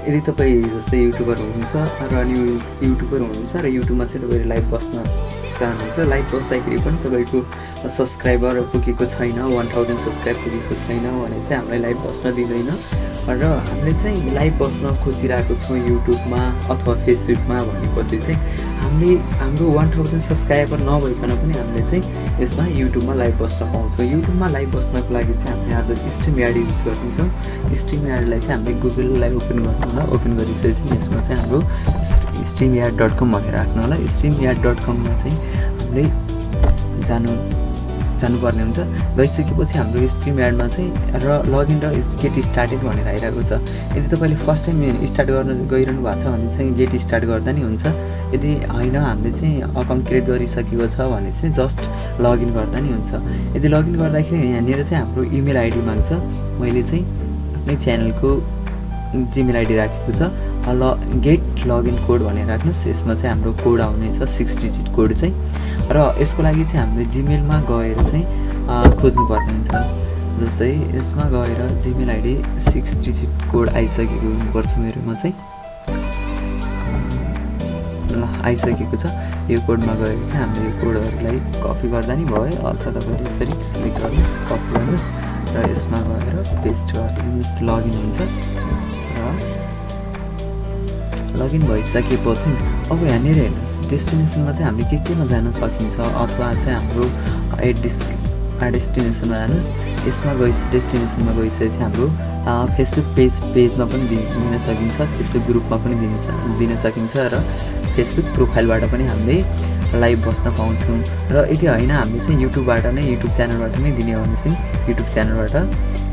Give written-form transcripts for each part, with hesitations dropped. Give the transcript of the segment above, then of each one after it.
यदि तपाईँ जस्तै युट्युबर हुनुहुन्छ र अनि युट्युबर हुनुहुन्छ र युट्युबमा चाहिँ तपाईँले लाइभ बस्न चाहनुहुन्छ, लाइभ बस्दाखेरि पनि तपाईँको सब्सक्राइबर पुगेको छैन, 1000 सब्सक्राइब पुगेको छैन भने चाहिँ हामीलाई लाइभ बस्न दिँदैन र हामीले चाहिँ लाइभ बस्न खोजिरहेको छौँ युट्युबमा अथवा फेसबुकमा भनेपछि चाहिँ हाम्रो 1000 सब्सक्राइबर नभइकन पनि हामीले चाहिँ यसमा युट्युबमा लाइभ बस्न पाउँछौँ। युट्युबमा लाइभ बस्नको लागि चाहिँ हामीले आज स्ट्रिमयार्ड युज गर्नेछौँ। स्ट्रिमयार्डलाई चाहिँ हामीले गुगललाई ओपन गर्नु होला। ओपन गरिसकेपछि यसमा चाहिँ हाम्रो streamyard.com भनेर राख्नु होला। streamyard.com-मा चाहिँ हामीले जानुपर्ने हुन्छ। गइसकेपछि हाम्रो स्ट्रिमयार्डमा चाहिँ र लगइन र गेट स्टार्टेड भनेर आइरहेको छ। यदि तपाईँले फर्स्ट टाइम स्टार्ट गर्न गइरहनु भएको छ भने चाहिँ गेट स्टार्ट गर्दा नि हुन्छ। यदि होइन हामीले चाहिँ अकाउन्ट क्रिएट गरिसकेको छ भने चाहिँ जस्ट लगइन गर्दा नि हुन्छ। यदि लगइन गर्दाखेरि यहाँनिर चाहिँ हाम्रो इमेल आइडी माग्छ। मैले चाहिँ आफ्नै च्यानलको जिमेल आइडी राखेको छ। गेट लगइन कोड भनेर राख्नुहोस्। यसमा चाहिँ हाम्रो कोड आउनेछ 6 डिजिट कोड चाहिँ, र यसको लागि चाहिँ हामीले जिमेलमा गएर चाहिँ खोज्नुपर्ने हुन्छ। जस्तै यसमा गएर जिमेल आइडी 6 डिजिट कोड आइसकेको हुनुपर्छ मेरोमा चाहिँ। ल आइसकेको छ। यो कोडमा गएर चाहिँ हामीले यो कोडहरूलाई कपी गर्दा नि भयो, अथवा तपाईँले यसरी सिलेक्ट गर्नुहोस्, कपी गर्नुहोस् र यसमा गएर पेस्ट गरिदिनुहोस्। लगइन हुन्छ र लगइन भइसकेपछि अब यहाँनिर हेर्नुहोस्, डेस्टिनेसनमा चाहिँ हामीले केमा जान सकिन्छ अथवा चाहिँ हाम्रो डेस्टिनेसनमा जानुहोस्। यसमा डेस्टिनेसनमा गइसकेपछि हाम्रो फेसबुक पेजमा पनि दिन सकिन्छ, फेसबुक ग्रुपमा पनि दिन सकिन्छ र फेसबुक प्रोफाइलबाट पनि हामीले लाइभ बस्न पाउँछौँ। र यदि होइन हामीले चाहिँ युट्युबबाट नै युट्युब च्यानलबाट नै दिने हो भने चाहिँ युट्युब च्यानलबाट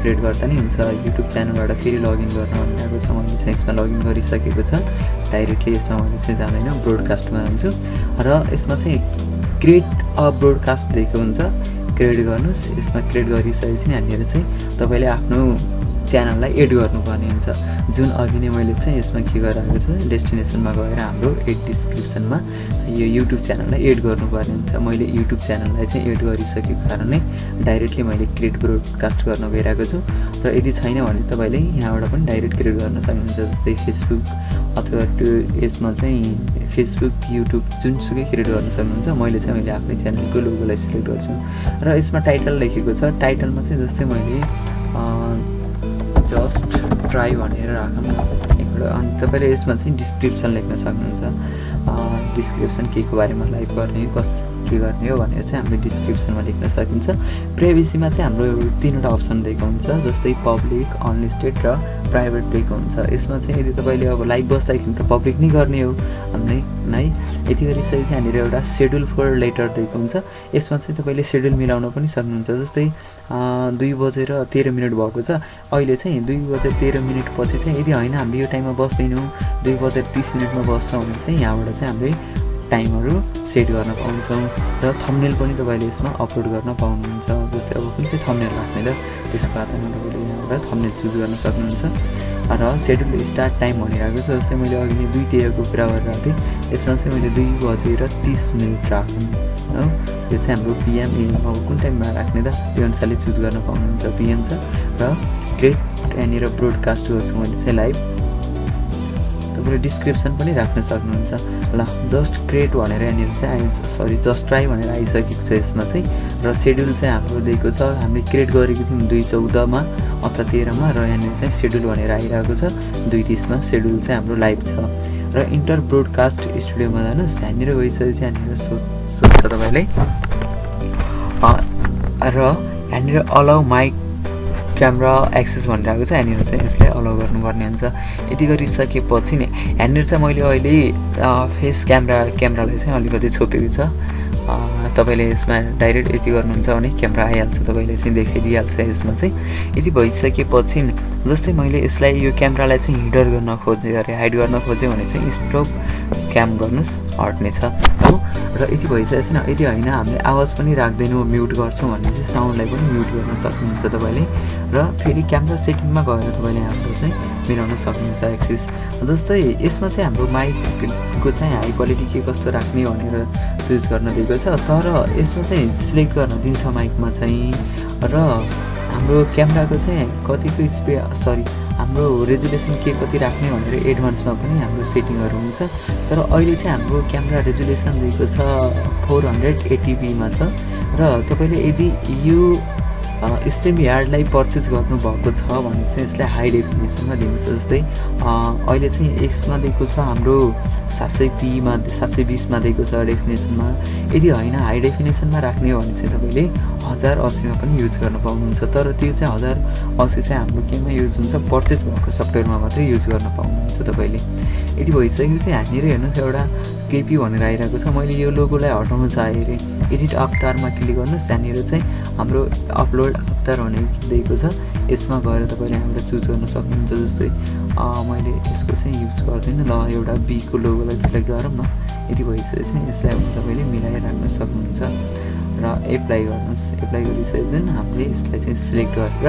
क्रिएट गर्दा नि हुन्छ। युट्युब च्यानलबाट फेरि लगइन गर्न भनिरहेको छ। मैले चाहिँ यसमा लगइन गरिसकेको छ। डाइरेक्टली यसमा मैले चाहिँ जाँदैन, ब्रोडकास्टमा जान्छु र यसमा चाहिँ क्रिएट अ ब्रोडकास्ट दिएको हुन्छ। क्रिएट गर्नुहोस्। यसमा क्रिएट गरिसकेपछि यहाँनिर चाहिँ तपाईँले आफ्नो च्यानललाई एड गर्नुपर्ने हुन्छ। जुन अघि नै मैले चाहिँ यसमा के गराएको छु, डेस्टिनेसनमा गएर हाम्रो डिस्क्रिप्सनमा यो युट्युब च्यानललाई एड गर्नुपर्ने हुन्छ। मैले युट्युब च्यानललाई चाहिँ एड गरिसकेको कारणले डाइरेक्टली मैले क्रिएट ब्रोडकास्ट गर्न गइरहेको छु। र यदि छैन भने तपाईँले यहाँबाट पनि डाइरेक्ट क्रिएट गर्न सक्नुहुन्छ। जस्तै फेसबुक अथवा यसमा चाहिँ फेसबुक युट्युब जुनसुकै क्रिएट गर्न सक्नुहुन्छ। मैले आफ्नै च्यानलको लोगोलाई सिलेक्ट गर्छु र यसमा टाइटल लेखेको छ। टाइटलमा चाहिँ जस्तै मैले जस्ट ट्राई भनेर राखौँ एकपल्ट। अनि तपाईँले यसमा चाहिँ डिस्क्रिप्सन लेख्न सक्नुहुन्छ। डिस्क्रिप्सन के को बारेमा लाइभ गर्ने, के गर्ने हो भनेर चाहिँ हामीले डिस्क्रिप्सनमा लेख्न सकिन्छ। प्राइभेसीमा चाहिँ हाम्रो 3वटा अप्सन दिएको हुन्छ। जस्तै पब्लिक, अनलिस्टेड र प्राइभेट दिएको हुन्छ। यसमा चाहिँ यदि तपाईँले अब लाइभ बस्दाखेरि त पब्लिक नै गर्ने हो हामीले नै। यति गरिसकेपछि यहाँनिर एउटा सेड्युल फर लेटर दिएको हुन्छ। यसमा चाहिँ तपाईँले सेड्युल मिलाउन पनि सक्नुहुन्छ। जस्तै 2:13 भएको छ। अहिले चाहिँ 2:13 पछि चाहिँ यदि होइन हामीले यो टाइममा बस्दैनौँ, 2:30 बस्छौँ भने चाहिँ यहाँबाट चाहिँ हामीले टाइमहरू सेट गर्न पाउँछौँ र थम्बनेल पनि तपाईँले यसमा अपलोड गर्न पाउनुहुन्छ। जस्तै अब कुन चाहिँ थम्बनेल राख्ने त त्यसको आधारमा तपाईँले यहाँबाट थम्बनेल चुज गर्न सक्नुहुन्छ। र सेड्युल स्टार्ट टाइम भनिरहेको छ। जस्तै मैले अघि नै 2:13 कुरा गरिरहेको थिएँ। यसमा चाहिँ मैले 2:30 राखौँ हो। यो चाहिँ हाम्रो PM AM अब कुन टाइममा राख्ने त त्यो अनुसारले चुज गर्न पाउनुहुन्छ। PM छ र क्रिएट यहाँनिर ब्रोडकास्ट गर्छु मैले चाहिँ लाइभ। तपाईँले डिस्क्रिप्सन पनि राख्न सक्नुहुन्छ। ल जस्ट क्रिएट भनेर यहाँनिर चाहिँ जस्ट ट्राई भनेर आइसकेको छ यसमा चाहिँ। र सेड्युल चाहिँ हाम्रो दिएको छ। हामीले क्रिएट गरेको थियौँ 2:14 अथवा 13 र यहाँनिर चाहिँ सेड्युल भनेर आइरहेको छ 2:30 सेड्युल चाहिँ हाम्रो लाइभ छ। र इन्टर ब्रोडकास्ट स्टुडियोमा जानुहोस्। यहाँनिर गइसकेपछि यहाँनिर सोध्छ तपाईँलाई र यहाँनिर अलाउ माइक क्यामेरा एक्सेस भनिरहेको छ। यहाँनिर चाहिँ यसलाई अलाउ गर्नुपर्ने हुन्छ। यति गरिसकेपछि नि यहाँनिर चाहिँ मैले अहिले फेस क्यामेरालाई चाहिँ अलिकति छोपेको छ। तपाईँले यसमा डाइरेक्ट यति गर्नुहुन्छ भने क्यामेरा आइहाल्छ, तपाईँले चाहिँ देखाइदिइहाल्छ यसमा चाहिँ। यति भइसकेपछि जस्तै मैले यसलाई यो क्यामेरालाई चाहिँ हाइड गर्न खोजेँ भने चाहिँ स्टप क्याम गर्नुहोस्, हट्नेछ हो। र यति भइसकेपछि यदि होइन हामीले आवाज पनि राख्दैनौँ, म्युट गर्छौँ भने चाहिँ साउन्डलाई पनि म्युट गर्न सक्नुहुन्छ तपाईँले। र फेरि क्यामेरा सेटिङमा गएर तपाईँले हाम्रो चाहिँ मिलाउन सक्नुहुन्छ एक्सेस। जस्तै यसमा चाहिँ हाम्रो माइकको चाहिँ हाई क्वालिटी के कस्तो राख्ने भनेर चुज गर्न दिएको छ। तर यसमा चाहिँ सिलेक्ट गर्न दिन्छ माइकमा चाहिँ। र हाम्रो क्यामेराको चाहिँ कतिको हाम्रो रेजुलेसन के कति राख्ने भनेर एडभान्समा पनि हाम्रो सेटिङहरू हुन्छ। तर अहिले चाहिँ हाम्रो क्यामेरा रेजुलेसन दिएको छ 480p छ र तपाईँले यदि यो स्ट्रिमयार्डलाई परचेज गर्नुभएको छ भने चाहिँ यसलाई हाई डेफिनेसनमा दिन्छ। जस्तै अहिले चाहिँ यसमा दिएको छ हाम्रो 700p 720 दिएको छ डेफिनेसनमा। यदि होइन हाई डेफिनेसनमा राख्ने हो भने चाहिँ तपाईँले 1080 पनि युज गर्न पाउनुहुन्छ। तर त्यो चाहिँ 1080 चाहिँ हाम्रो केमा युज हुन्छ, पर्चेज भएको सफ्टवेयरमा मात्रै युज गर्न पाउनुहुन्छ तपाईँले। यदि भइसक्यो चाहिँ हामीहरू हेर्नुहोस् एउटा केपी भनेर आइरहेको छ। मैले यो लोगोलाई हटाउन चाहेँ अरे एडिट अफ्टारमा क्लिक गर्नुहोस्। यहाँनिर चाहिँ हाम्रो अपलोड अफ्टार भनेर दिएको छ, यसमा गएर तपाईँले हामीलाई चुज गर्न सक्नुहुन्छ। जस्तै मैले यसको चाहिँ युज गर्दैन, ल एउटा बीको लोगोलाई सिलेक्ट गरौँ न। यदि भइसक्यो चाहिँ यसलाई तपाईँले मिलाएर राख्न सक्नुहुन्छ र एप्लाई गर्नुहोस्। एप्लाई गरिसकेपछि हामीले यसलाई चाहिँ सिलेक्ट गरेर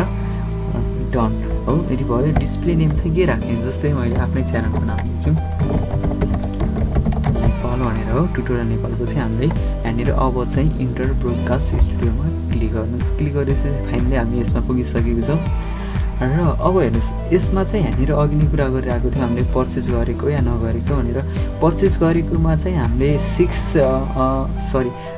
डन हो। यदि भयो डिस्प्ले नेम चाहिँ के राख्ने, जस्तै मैले आफ्नै च्यानलको नाम दिन्छु नेपाल भनेर हो, ट्युटोरियल नेपालको चाहिँ हामीले यहाँनिर अब चाहिँ इन्टर ब्रोडकास्ट स्टुडियोमा क्लिक गर्नुहोस्। क्लिक गरेपछि फाइनली हामी यसमा पुगिसकेको छौँ र अब हेर्नुहोस् यसमा चाहिँ यहाँनिर अघि नै कुरा गरिरहेको थियो हामीले पर्चेस गरेको या नगरेको भनेर। पर्चेस गरेकोमा चाहिँ हामीले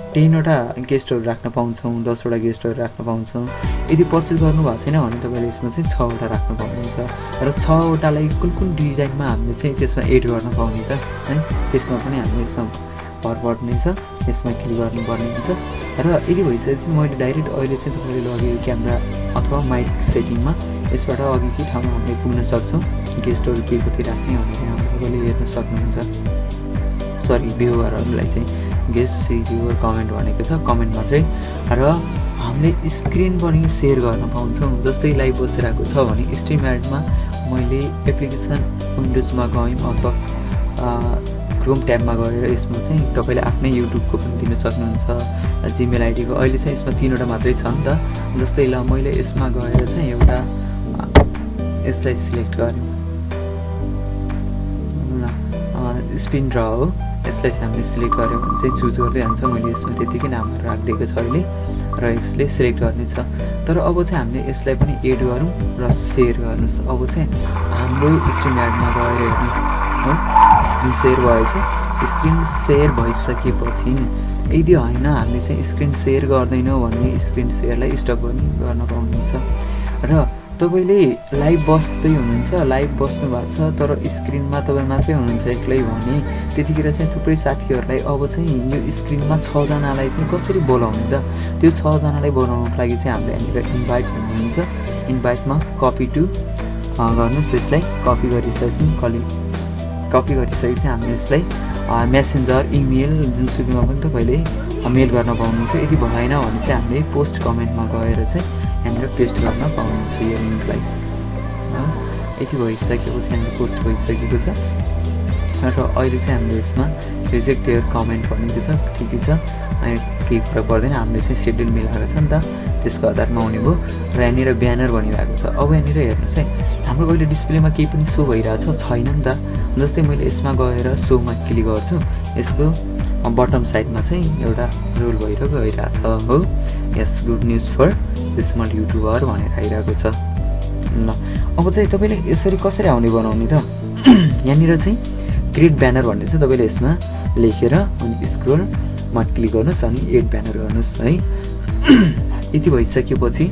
10वटा गेस्टहरू राख्न पाउँछौँ, 10वटा गेस्टहरू राख्न पाउँछौँ। यदि पर्चेस गर्नुभएको छैन भने तपाईँले यसमा चाहिँ 6वटा राख्न पाउनुहुन्छ र 6वटालाई कुन डिजाइनमा हामीले चाहिँ त्यसमा एड गर्न पाउने त है, त्यसमा पनि हामीले यसमा भर पर्ने छ, यसमा क्लिक गर्नुपर्ने हुन्छ। र यदि भइसकेपछि मैले डाइरेक्ट अहिले चाहिँ तपाईँले लगेको क्यामेरा अथवा माइक सेटिङमा यसबाट अघिकै ठाउँमा हामीले पुग्न सक्छौँ। गेस्टहरू के कति राख्ने भनेर यहाँ तपाईँले हेर्न सक्नुहुन्छ। भ्युवरहरूलाई चाहिँ गेस्ट भ्युवर कमेन्ट भनेको छ, कमेन्ट मात्रै। र हामीले स्क्रिन पनि सेयर गर्न पाउँछौँ। जस्तै लाइभ बसिरहेको छ भने स्ट्रिमयार्डमा मैले एप्लिकेसन विन्डोजमा गयौँ अथवा क्रोम ट्याबमा गएर यसमा चाहिँ तपाईँले आफ्नै युट्युबको पनि दिन सक्नुहुन्छ, जिमेल आइडीको। अहिले चाहिँ यसमा 3वटा मात्रै छ नि त। जस्तै ल मैले यसमा गएर चाहिँ एउटा यसलाई सिलेक्ट गरेँ, स्पिन ड्र हो, यसलाई चाहिँ हामीले सिलेक्ट गऱ्यौँ भने चाहिँ चुज गर्दै जान्छ। मैले यसमा त्यतिकै नामहरू राखिदिएको छ अहिले र यसले सिलेक्ट गर्ने छ। तर अब चाहिँ हामीले यसलाई पनि एड गरौँ र सेयर गर्नुहोस्। अब चाहिँ हाम्रो स्ट्रिमयार्डमा गएर हेर्नुहोस् हो, स्क्रिन सेयर भएछ। स्क्रिन सेयर भइसकेपछि यदि होइन हामीले चाहिँ स्क्रिन सेयर गर्दैनौँ भने स्क्रिन सेयरलाई स्टप गर्न पाउनुहुन्छ। र तपाईँले लाइभ बस्दै हुनुहुन्छ, लाइभ बस्नु भएको छ तर स्क्रिनमा तपाईँ मात्रै हुनुहुन्छ एक्लै भने त्यतिखेर चाहिँ थुप्रै साथीहरूलाई अब चाहिँ यो स्क्रिनमा 6जनालाई चाहिँ कसरी बोलाउने त। त्यो 6जनालाई बोलाउनको लागि चाहिँ हामीले यहाँनिर इन्भाइट भन्नुहुन्छ, इन्भाइटमा कपी टु गर्नुहोस्। यसलाई कपी गरिसकेपछि हामीले यसलाई मेसेन्जर इमेल जुनसुकैमा पनि तपाईँले मेल गर्न पाउनुहुन्छ। यदि भएन भने चाहिँ हामीले पोस्ट कमेन्टमा गएर चाहिँ यहाँनिर पेस्ट गर्न पाउनुहुन्छ यो लिङ्कलाई। यति भइसकेपछि हाम्रो पोस्ट भइसकेको छ र अहिले चाहिँ हामीले यसमा रिजेक्ट योर कमेन्ट भनेको छ, ठिकै छ, केही कुरा पर्दैन। हामीले चाहिँ सेड्युल मिलाएको छ नि त, त्यसको आधारमा हुने भयो। र यहाँनिर ब्यानर भनिरहेको छ। अब यहाँनिर हेर्नुहोस् है, हाम्रो अहिले डिस्प्लेमा केही पनि सो भइरहेछ छैन नि त। जस्तै मैले यसमा गएर सोमा क्लिक गर्छु, यसको बटम साइडमा चाहिँ एउटा रोल गइरहेछ हो, यस good news for small YouTuber भनेर आइरहेको छ। ल अब चाहिँ तपाईँले यसरी कसरी आउने बनाउने त। यहाँनिर चाहिँ क्रिएट ब्यानर भन्ने चाहिँ तपाईँले यसमा लेखेर अनि स्क्रोलमा क्लिक गर्नुहोस् अनि एड ब्यानर गर्नुहोस् है। यति भइसकेपछि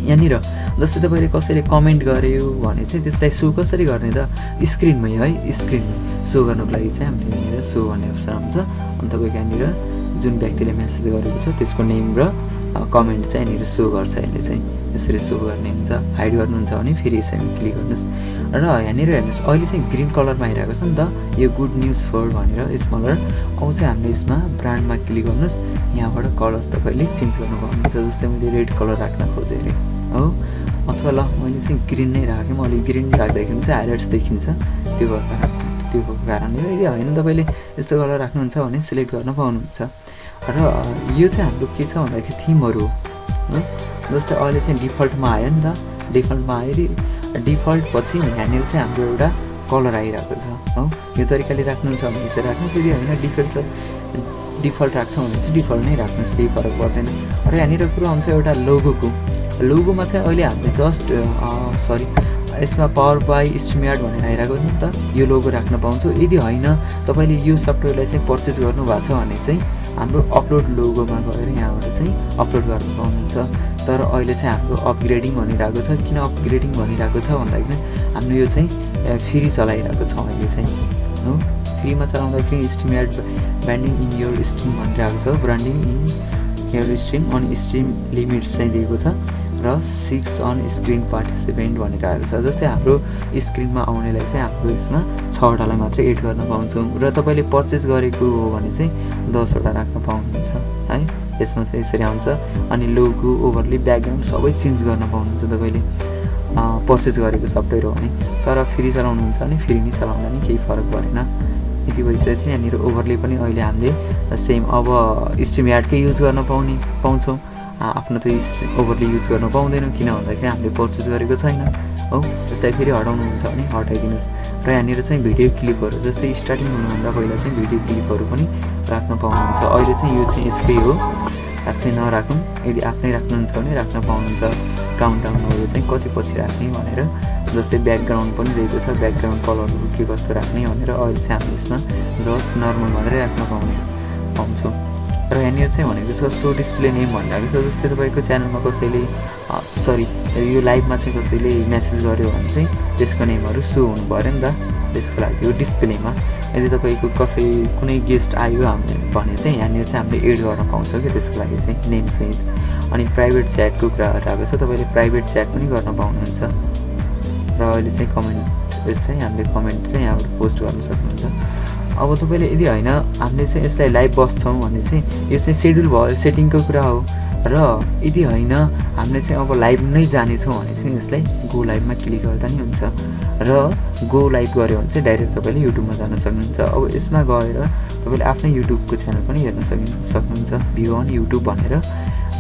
यहाँनिर जस्तै तपाईँले कसैले कमेन्ट गर्यो भने चाहिँ त्यसलाई सो कसरी गर्ने त, स्क्रिनमै है, स्क्रिनमै सो गर्नको लागि चाहिँ हामीले यहाँनिर सो भन्ने अप्सन हुन्छ। अनि तपाईँको यहाँनिर जुन व्यक्तिले मेसेज गरेको छ त्यसको नेम र कमेन्ट चाहिँ यहाँनिर सो गर्छ। यसले चाहिँ यसरी सो गर्ने हुन्छ। हाइड गर्नुहुन्छ भने फेरि यसैमा क्लिक गर्नुहोस् र यहाँनिर हेर्नुहोस् अहिले चाहिँ ग्रिन कलरमा आइरहेको छ नि त, यो गुड न्युज फर भनेर यसमा गरेर। अब चाहिँ हामीले यसमा ब्रान्डमा क्लिक गर्नुहोस्, यहाँबाट कलर तपाईँले चेन्ज गर्नु पाउनुहुन्छ। जस्तै मैले रेड कलर राख्न खोजेँ अरे हो, अथवा ल मैले चाहिँ ग्रिन नै राखेँ। मैले ग्रिन राख्दाखेरि चाहिँ हाइलाइट्स देखिन्छ, त्यो भएको कारणले। यदि होइन तपाईँले यस्तो कलर राख्नुहुन्छ भने सिलेक्ट गर्न पाउनुहुन्छ। र यो चाहिँ हाम्रो के छ भन्दाखेरि थिमहरू हो। जस्तै अहिले चाहिँ डिफल्टमा आयो नि त, डिफल्टमा आयो। डिफल्ट पछि यहाँनिर चाहिँ हाम्रो एउटा कलर आइरहेको छ हो। यो तरिकाले राख्नुहुन्छ भने यसरी राख्नुहोस्, यदि होइन डिफल्ट राख्छौँ भने चाहिँ डिफल्ट नै राख्नुहोस्, केही फरक पर्दैन। र यहाँनिर कुरो आउँछ एउटा लोगोको। लोगोमा चाहिँ अहिले हामीले जस्ट यसमा पावर बाई स्ट्रिमयार्ड भनेर आइरहेको छ नि त, यो लोगो राख्न पाउँछु। यदि होइन तपाईँले यो सफ्टवेयरलाई चाहिँ पर्चेस गर्नुभएको छ भने चाहिँ हाम्रो अपलोड लोगोमा गएर यहाँबाट चाहिँ अपलोड गर्न पाउनुहुन्छ। तर अहिले चाहिँ हाम्रो अपग्रेडिङ भनिरहेको छ। किन अपग्रेडिङ भनिरहेको छ भन्दाखेरि हाम्रो यो चाहिँ फ्री चलाइरहेको छ अहिले चाहिँ हो। फ्रीमा चलाउँदाखेरि स्ट्रिमयार्ड ब्रान्डिङ इन योर स्ट्रिम भनिरहेको छ, ब्रान्डिङ इन योर स्ट्रिम अनि स्ट्रिम लिमिट्स चाहिँ दिएको छ र 6 अन स्क्रिन पार्टिसिपेन्ट भनेर आएको छ। जस्तै हाम्रो स्क्रिनमा आउनेलाई चाहिँ हाम्रो यसमा 6वटालाई मात्रै एड गर्न पाउँछौँ र तपाईँले पर्चेस गरेको हो भने चाहिँ 10वटा राख्न पाउनुहुन्छ है। यसमा चाहिँ यसरी आउँछ अनि लोगो ओभरले ब्याकग्राउन्ड सबै चेन्ज गर्न पाउनुहुन्छ तपाईँले पर्चेस गरेको सफ्टवेयर हो भने। तर फ्री चलाउनुहुन्छ भने फ्री नै चलाउँदा नि केही फरक परेन। यति भइसकेपछि यहाँनिर ओभरले पनि अहिले हामीले सेम अब स्ट्रिमयार्डकै युज गर्न पाउँछौँ। आफ्नो त ओभरले युज गर्न पाउँदैनौँ, किन भन्दाखेरि हामीले पर्चेस गरेको छैन हो। त्यसलाई फेरि हटाउनुहुन्छ भने हटाइदिनुहोस्। र यहाँनिर चाहिँ भिडियो क्लिपहरू जस्तै स्टार्टिङ हुनुभन्दा पहिला चाहिँ भिडियो क्लिपहरू पनि राख्न पाउनुहुन्छ। अहिले चाहिँ यो चाहिँ यसकै हो, खासै नराखौँ। यदि आफ्नै राख्नुहुन्छ भने राख्न पाउनुहुन्छ। काउन्टडाउनहरू चाहिँ कति पछि राख्ने भनेर, जस्तै ब्याकग्राउन्ड पनि दिएको छ, ब्याकग्राउन्ड कलरहरू के कस्तो राख्ने भनेर। अहिले चाहिँ हामीले यसमा जस्ट नर्मल मात्रै राख्न पाउँछौँ। र यहाँनिर चाहिँ भनेको छ सो डिस्प्ले नेम भनिरहेको छ। जस्तै तपाईँको च्यानलमा कसैले यो लाइभमा चाहिँ कसैले मेसेज गर्यो भने चाहिँ त्यसको नेमहरू सो हुनु पऱ्यो नि त, त्यसको लागि यो डिस्प्लेमा। यदि तपाईँको कुनै गेस्ट आयो भने चाहिँ यहाँनिर चाहिँ हामीले एड गर्न पाउँछौँ कि त्यसको लागि चाहिँ नेमसहित। अनि प्राइभेट च्याटको कुराहरू आएको छ, तपाईँले प्राइभेट च्याट पनि गर्न पाउनुहुन्छ। र अहिले चाहिँ कमेन्ट चाहिँ हामीले कमेन्ट चाहिँ यहाँबाट पोस्ट गर्न सक्नुहुन्छ। अब तपाईँले यदि होइन हामीले चाहिँ यसलाई लाइभ बस्छौँ भने चाहिँ यो चाहिँ सेड्युल भयो, सेटिङको कुरा हो। र यदि होइन हामीले चाहिँ अब लाइभ नै जानेछौँ भने चाहिँ यसलाई गो लाइभमा क्लिक गर्दा नि हुन्छ। र गो लाइभ गऱ्यो भने चाहिँ डाइरेक्ट तपाईँले युट्युबमा जान सक्नुहुन्छ। अब यसमा गएर तपाईँले आफ्नै युट्युबको च्यानल पनि हेर्न सक्नुहुन्छ, भ्यू अन युट्युब भनेर।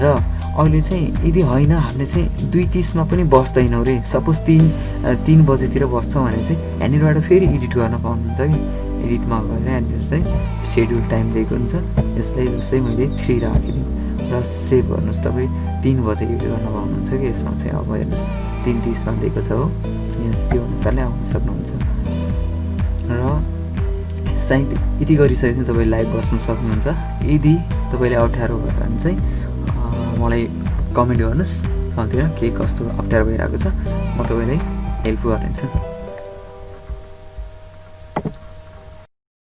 र अहिले चाहिँ यदि होइन हामीले चाहिँ 2:30मा पनि बस्दैनौँ रे, सपोज 3 बजेतिर बस्छौँ भने चाहिँ यहाँनिरबाट फेरि एडिट गर्न पाउनुहुन्छ कि। एडिटमा गएर यहाँनिर चाहिँ सेड्युल टाइम दिएको हुन्छ। यसलाई जस्तै मैले 3 राखिदिउँ र सेभ गर्नुहोस्। तपाईँ 3 बजे एडिट गर्न पाउनुहुन्छ कि यसमा चाहिँ। अब हेर्नुहोस् 3:30मा दिएको छ हो, यस यो अनुसारले आउन सक्नुहुन्छ। र सायद यति गरिसकेपछि तपाईँ लाइभ बस्न सक्नुहुन्छ। यदि तपाईँले अप्ठ्यारो भयो भने चाहिँ मलाई कमेन्ट गर्नुहोस्, त्यहाँतिर के कस्तो अप्ठ्यारो भइरहेको छ, म तपाईँलाई हेल्प गर्नेछु।